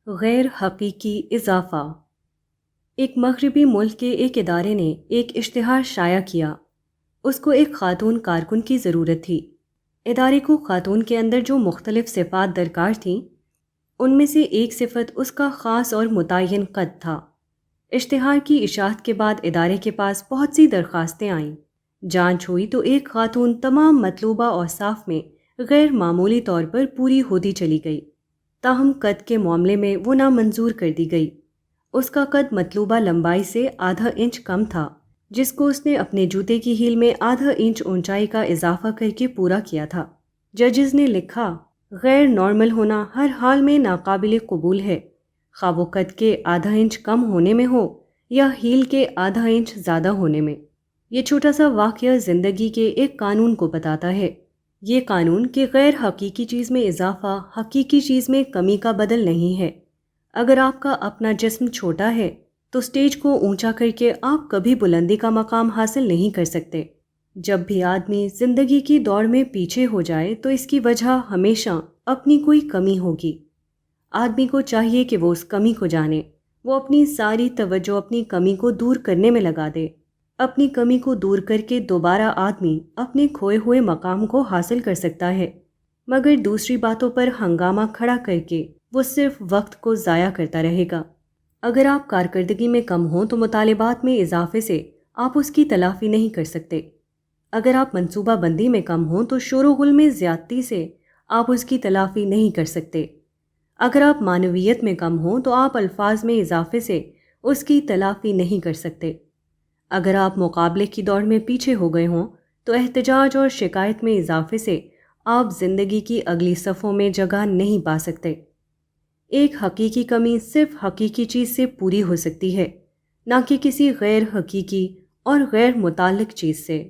غیر حقیقی اضافہ۔ ایک مغربی ملک کے ایک ادارے نے ایک اشتہار شائع کیا۔ اس کو ایک خاتون کارکن کی ضرورت تھی۔ ادارے کو خاتون کے اندر جو مختلف صفات درکار تھیں، ان میں سے ایک صفت اس کا خاص اور متعین قد تھا۔ اشتہار کی اشاعت کے بعد ادارے کے پاس بہت سی درخواستیں آئیں۔ جانچ ہوئی تو ایک خاتون تمام مطلوبہ اوصاف میں غیر معمولی طور پر پوری ہوتی چلی گئی، تاہم قد کے معاملے میں وہ نامنظور کر دی گئی۔ اس کا قد مطلوبہ لمبائی سے آدھا انچ کم تھا، جس کو اس نے اپنے جوتے کی ہیل میں آدھا انچ اونچائی کا اضافہ کر کے پورا کیا تھا۔ ججز نے لکھا، غیر نارمل ہونا ہر حال میں ناقابل قبول ہے، خواہ وہ قد کے آدھا انچ کم ہونے میں ہو یا ہیل کے آدھا انچ زیادہ ہونے میں۔ یہ چھوٹا سا واقعہ زندگی کے ایک قانون کو بتاتا ہے۔ یہ قانون کہ غیر حقیقی چیز میں اضافہ حقیقی چیز میں کمی کا بدل نہیں ہے۔ اگر آپ کا اپنا جسم چھوٹا ہے تو سٹیج کو اونچا کر کے آپ کبھی بلندی کا مقام حاصل نہیں کر سکتے۔ جب بھی آدمی زندگی کی دوڑ میں پیچھے ہو جائے تو اس کی وجہ ہمیشہ اپنی کوئی کمی ہوگی۔ آدمی کو چاہیے کہ وہ اس کمی کو جانے، وہ اپنی ساری توجہ اپنی کمی کو دور کرنے میں لگا دے۔ اپنی کمی کو دور کر کے دوبارہ آدمی اپنے کھوئے ہوئے مقام کو حاصل کر سکتا ہے، مگر دوسری باتوں پر ہنگامہ کھڑا کر کے وہ صرف وقت کو ضائع کرتا رہے گا۔ اگر آپ کارکردگی میں کم ہوں تو مطالبات میں اضافے سے آپ اس کی تلافی نہیں کر سکتے۔ اگر آپ منصوبہ بندی میں کم ہوں تو شور و غل میں زیادتی سے آپ اس کی تلافی نہیں کر سکتے۔ اگر آپ معنویت میں کم ہوں تو آپ الفاظ میں اضافے سے اس کی تلافی نہیں کر سکتے۔ اگر آپ مقابلے کی دوڑ میں پیچھے ہو گئے ہوں تو احتجاج اور شکایت میں اضافے سے آپ زندگی کی اگلی صفوں میں جگہ نہیں پا سکتے۔ ایک حقیقی کمی صرف حقیقی چیز سے پوری ہو سکتی ہے، نہ کہ کسی غیر حقیقی اور غیر متعلق چیز سے۔